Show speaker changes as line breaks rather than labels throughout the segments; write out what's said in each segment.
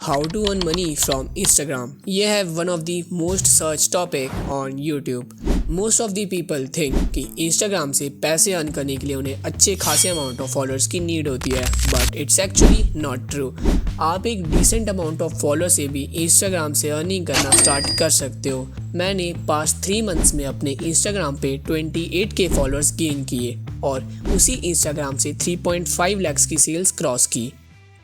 How to earn money from Instagram. ये है one of the most searched topic on YouTube. Most of the people think कि Instagram से पैसे earn करने के लिए उन्हें अच्छे खासे अमाउंट ऑफ फॉलोअर्स की नीड होती है, but it's actually not true. आप एक डिसेंट अमाउंट ऑफ फॉलोअर से भी Instagram से अर्निंग करना स्टार्ट कर सकते हो. मैंने पास्ट 3 मंथ्स में अपने Instagram पे 28K फॉलोअर्स गेन किए और उसी Instagram से 3.5 lakhs की सेल्स क्रॉस की.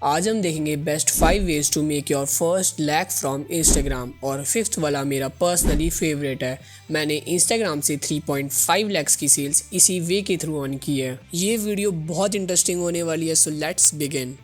आज हम देखेंगे best 5 ways to make your first lakh from Instagram. और फिफ्थ वाला मेरा पर्सनली फेवरेट है. मैंने इंस्टाग्राम से 3.5 लैक्स की सेल्स इसी वे के थ्रू अर्न की है. ये वीडियो बहुत इंटरेस्टिंग होने वाली है, so let's begin.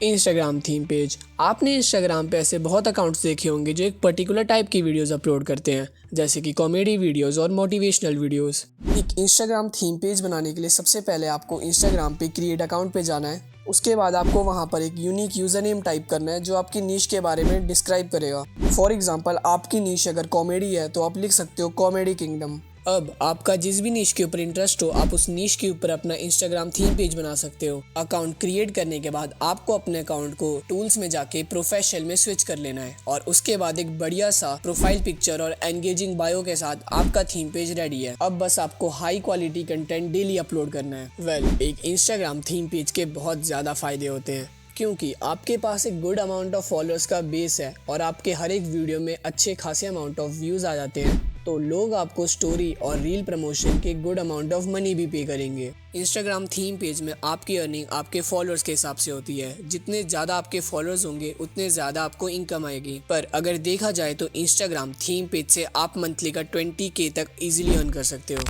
Instagram theme page. आपने इंस्टाग्राम पे ऐसे बहुत अकाउंट्स देखे होंगे जो एक पर्टिकुलर टाइप की वीडियोस अपलोड करते हैं, जैसे कि कॉमेडी वीडियोस और मोटिवेशनल वीडियोस. एक इंस्टाग्राम थीम पेज बनाने के लिए सबसे पहले आपको इंस्टाग्राम पे क्रिएट अकाउंट पे जाना है. उसके बाद आपको वहाँ पर एक यूनिक यूज़र नेम टाइप करना है जो आपकी नीश के बारे में डिस्क्राइब करेगा. फॉर एग्जांपल, आपकी नीश अगर कॉमेडी है तो आप लिख सकते हो कॉमेडी किंगडम. अब आपका जिस भी नीश के ऊपर इंटरेस्ट हो, आप उस नीश के ऊपर अपना इंस्टाग्राम थीम पेज बना सकते हो. अकाउंट क्रिएट करने के बाद आपको अपने अकाउंट को टूल्स में जाके प्रोफेशनल में स्विच कर लेना है और उसके बाद एक बढ़िया सा प्रोफाइल पिक्चर और एंगेजिंग बायो के साथ आपका थीम पेज रेडी है. अब बस आपको high quality content daily upload करना है. एक इंस्टाग्राम थीम पेज के बहुत ज़्यादा फायदे होते हैं क्योंकि आपके पास एक गुड अमाउंट ऑफ फॉलोअर्स का बेस है और आपके हर एक वीडियो में अच्छे खासे अमाउंट ऑफ व्यूज़ आ जाते हैं, तो लोग आपको स्टोरी और रील प्रमोशन के गुड अमाउंट ऑफ मनी भी पे करेंगे. इंस्टाग्राम थीम पेज में आपकी अर्निंग आपके फॉलोअर्स के हिसाब से होती है. जितने ज़्यादा आपके फॉलोअर्स होंगे उतने ज़्यादा आपको इनकम आएगी. पर अगर देखा जाए तो इंस्टाग्राम थीम पेज से आप मंथली का 20K तक ईजिली अर्न कर सकते हो.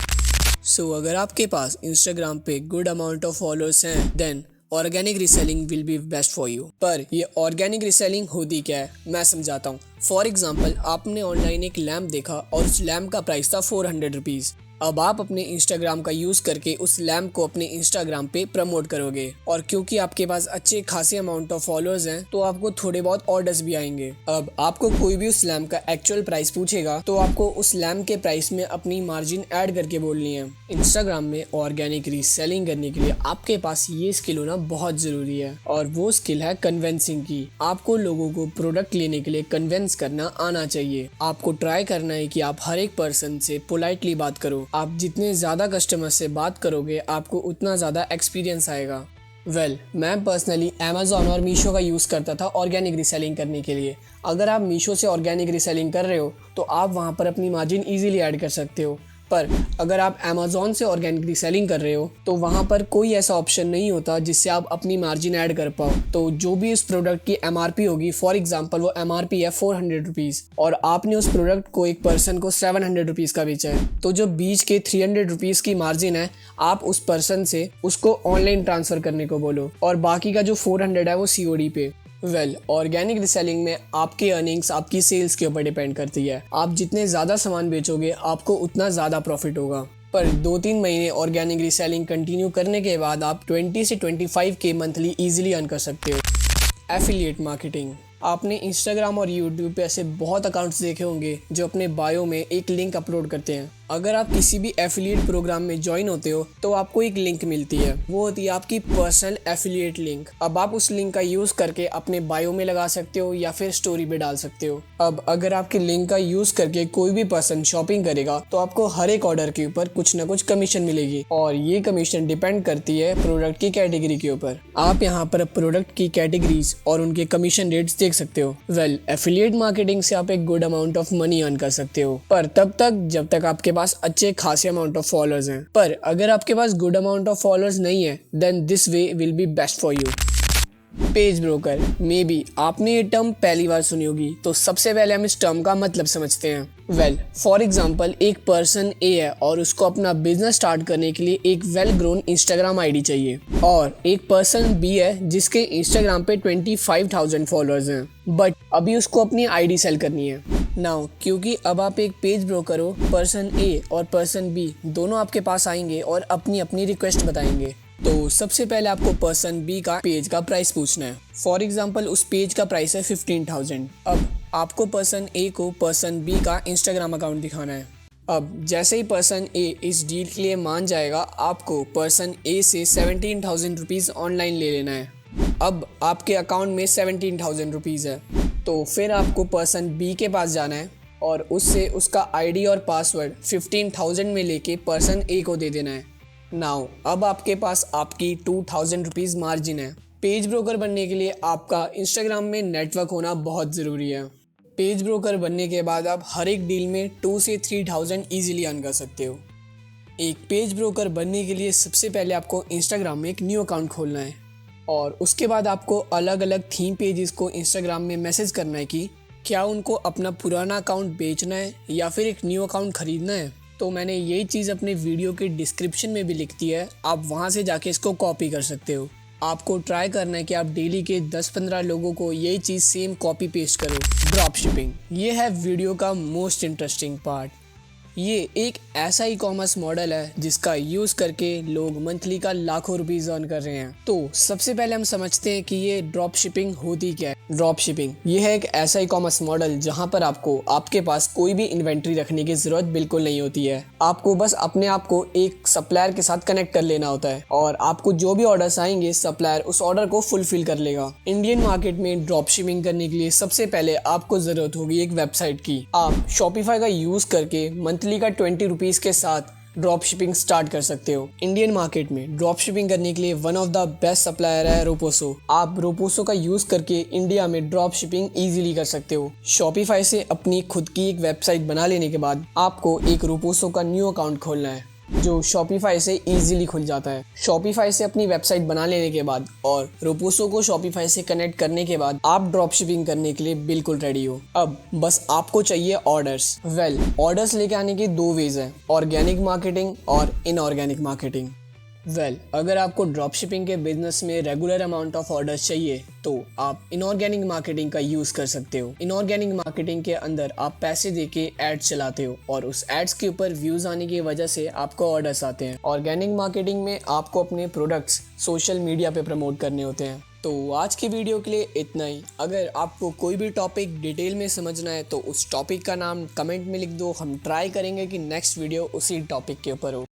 सो अगर आपके पास इंस्टाग्राम पे गुड अमाउंट ऑफ फॉलोअर्स हैं, then organic reselling will be best for you. पर ये ऑर्गेनिक रीसेलिंग होती क्या है, मैं समझाता हूँ. फॉर एग्जाम्पल, आपने ऑनलाइन एक लैम्प देखा और उस लैम्प का प्राइस था 400 रुपीज़. अब आप अपने इंस्टाग्राम का यूज़ करके उस लैम्प को अपने इंस्टाग्राम पे प्रमोट करोगे और क्योंकि आपके पास अच्छे खासे अमाउंट ऑफ फॉलोअर्स हैं तो आपको थोड़े बहुत ऑर्डर्स भी आएंगे. अब आपको कोई भी उस लैम्प का एक्चुअल प्राइस पूछेगा तो आपको उस लैम्प के प्राइस में अपनी मार्जिन ऐड करके बोलनी है. इंस्टाग्राम में ऑर्गेनिक रीसेलिंग करने के लिए आपके पास ये स्किल होना बहुत ज़रूरी है और वो स्किल है कन्विंसिंग की. आपको लोगों को प्रोडक्ट लेने के लिए कन्विंस करना आना चाहिए. आपको ट्राई करना है कि आप हर एक पर्सन से पोलाइटली बात करो. आप जितने ज़्यादा कस्टमर से बात करोगे आपको उतना ज़्यादा एक्सपीरियंस आएगा. मैं पर्सनली अमेज़ॉन और मीशो का यूज़ करता था ऑर्गेनिक रीसेलिंग करने के लिए. अगर आप मीशो से ऑर्गेनिक रीसेलिंग कर रहे हो तो आप वहाँ पर अपनी मार्जिन ईजिली ऐड कर सकते हो. पर अगर आप अमेज़ॉन से ऑर्गेनिक रीसेलिंग कर रहे हो तो वहाँ पर कोई ऐसा ऑप्शन नहीं होता जिससे आप अपनी मार्जिन ऐड कर पाओ. तो जो भी उस प्रोडक्ट की MRP होगी, फॉर एग्जांपल वो MRP है 400 रुपीज़ और आपने उस प्रोडक्ट को एक पर्सन को 700 रुपीज़ का बेचा है, तो जो बीच के 300 रुपीज़ की मार्जिन है आप उस पर्सन से उसको ऑनलाइन ट्रांसफ़र करने को बोलो और बाकी का जो 400 है वो COD पे. ऑर्गेनिक रीसेलिंग में आपकी अर्निंग्स आपकी सेल्स के ऊपर डिपेंड करती है. आप जितने ज़्यादा सामान बेचोगे आपको उतना ज़्यादा प्रॉफिट होगा. पर 2-3 महीने ऑर्गेनिक रीसेलिंग कंटिन्यू करने के बाद आप 20 से 25K मंथली ईजिली अर्न कर सकते हो. Affiliate marketing. आपने इंस्टाग्राम और यूट्यूब पे ऐसे बहुत अकाउंट्स देखे होंगे जो अपने बायो में एक लिंक अपलोड करते हैं. अगर आप किसी भी एफिलिएट प्रोग्राम में ज्वाइन होते हो तो आपको एक लिंक मिलती है, वो होती है आपकी पर्सनल एफिलिएट लिंक. अब आप उस लिंक का यूज़ करके अपने बायो में लगा सकते हो या फिर स्टोरी पे डाल सकते हो. अब अगर आपके लिंक का यूज़ करके कोई भी पर्सन शॉपिंग करेगा तो आपको हर एक ऑर्डर के ऊपर कुछ ना कुछ कमीशन मिलेगी और ये कमीशन डिपेंड करती है प्रोडक्ट की कैटेगरी के ऊपर. आप यहाँ पर प्रोडक्ट की कैटेगरीज और उनके कमीशन रेट्स देख सकते हो. एफिलिएट मार्केटिंग से आप एक good amount of money earn कर सकते हो, पर तब तक जब तक आपके पास अच्छे खासे अमाउंट ऑफ फॉलोअर्स हैं. पर अगर आपके पास गुड अमाउंट ऑफ फॉलोअर्स नहीं है, then this way will be best for you. Page broker. Maybe आपने ये टर्म पहली बार सुनी होगी, तो सबसे पहले हम इस टर्म का मतलब समझते हैं. फॉर एग्जाम्पल, एक पर्सन ए है और उसको अपना बिजनेस स्टार्ट करने के लिए एक वेल ग्रोन इंस्टाग्राम आईडी चाहिए और एक पर्सन बी है जिसके इंस्टाग्राम पे 25,000 फॉलोअर्स हैं, बट अभी उसको अपनी आईडी सेल करनी है. नाउ क्योंकि अब आप एक पेज ब्रोकर हो, पर्सन ए और पर्सन बी दोनों आपके पास आएंगे और अपनी अपनी रिक्वेस्ट बताएंगे. तो सबसे पहले आपको पर्सन बी का पेज का प्राइस पूछना है. फॉर एग्जांपल, उस पेज का प्राइस है 15,000. अब आपको पर्सन ए को पर्सन बी का इंस्टाग्राम अकाउंट दिखाना है. अब जैसे ही पर्सन ए इस डील के लिए मान जाएगा, आपको पर्सन ए से 17,000 रुपीज़ ऑनलाइन ले लेना है. अब आपके अकाउंट में 17,000 रुपीज़ है। तो फिर आपको पर्सन बी के पास जाना है और उससे उसका आईडी और पासवर्ड 15,000 में लेके पर्सन ए को दे देना है। नाउ अब आपके पास आपकी 2,000 रुपीज़ मार्जिन है। पेज ब्रोकर बनने के लिए आपका इंस्टाग्राम में नेटवर्क होना बहुत ज़रूरी है। पेज ब्रोकर बनने के बाद आप हर एक डील में 2 से 3,000 ईजिली अर्न कर सकते हो। एक पेज ब्रोकर बनने के लिए सबसे पहले आपको इंस्टाग्राम में एक न्यू अकाउंट खोलना है और उसके बाद आपको अलग अलग थीम पेजेस को इंस्टाग्राम में मैसेज करना है कि क्या उनको अपना पुराना अकाउंट बेचना है या फिर एक न्यू अकाउंट ख़रीदना है। तो मैंने यही चीज़ अपने वीडियो के डिस्क्रिप्शन में भी लिख दी है, आप वहाँ से जाके इसको कॉपी कर सकते हो। आपको ट्राई करना है कि आप डेली के 10-15 लोगों को यही चीज़ सेम कॉपी पेस्ट करो। ड्रॉप शिपिंग, ये है वीडियो का मोस्ट इंटरेस्टिंग पार्ट। ये एक ऐसा ई कॉमर्स मॉडल है जिसका यूज़ करके लोग मंथली का लाखों रुपीज़ अर्न कर रहे हैं। तो सबसे पहले हम समझते हैं कि ये ड्रॉप शिपिंग होती क्या है। ड्रॉप शिपिंग ये है एक ऐसा ई कॉमर्स मॉडल जहां पर आपको आपके पास कोई भी इन्वेंट्री रखने की ज़रूरत बिल्कुल नहीं होती है। आपको बस अपने आप को एक सप्लायर के साथ कनेक्ट कर लेना होता है और आपको जो भी ऑर्डर्स आएंगे सप्लायर उस ऑर्डर को फुलफिल कर लेगा। इंडियन मार्केट में ड्रॉप शिपिंग करने के लिए सबसे पहले आपको ज़रूरत होगी एक वेबसाइट की। आप शॉपिफाई का यूज़ करके मंथली का 20 रुपीज़ के साथ ड्रॉप शिपिंग स्टार्ट कर सकते हो। इंडियन मार्केट में ड्रॉप शिपिंग करने के लिए one of the best supplier है रोपोसो। आप रोपोसो का यूज़ करके इंडिया में ड्रॉप शिपिंग ईजिली कर सकते हो। शॉपिफाई से अपनी खुद की एक वेबसाइट बना लेने के बाद आपको एक रोपोसो का न्यू अकाउंट खोलना है जो शॉपिफाई से इजीली खुल जाता है। शॉपिफाई से अपनी वेबसाइट बना लेने के बाद और रोपोसो को शॉपिफाई से कनेक्ट करने के बाद आप ड्रॉप शिपिंग करने के लिए बिल्कुल रेडी हो। अब बस आपको चाहिए ऑर्डर्स। ऑर्डर्स लेके आने की 2 वेज है, ऑर्गेनिक मार्केटिंग और इनऑर्गेनिक मार्केटिंग। अगर आपको ड्रॉप शिपिंग के बिजनेस में रेगुलर अमाउंट ऑफ ऑर्डर्स चाहिए तो आप इनऑर्गेनिक मार्केटिंग का यूज़ कर सकते हो। इनऑर्गेनिक मार्केटिंग के अंदर आप पैसे देके एड्स चलाते हो और उस एड्स के ऊपर व्यूज़ आने की वजह से आपको ऑर्डर्स आते हैं। ऑर्गेनिक मार्केटिंग में आपको अपने प्रोडक्ट्स सोशल मीडिया पे प्रमोट करने होते हैं। तो आज की वीडियो के लिए इतना ही। अगर आपको कोई भी टॉपिक डिटेल में समझना है तो उस टॉपिक का नाम कमेंट में लिख दो, हम ट्राई करेंगे कि नेक्स्ट वीडियो उसी टॉपिक के ऊपर हो।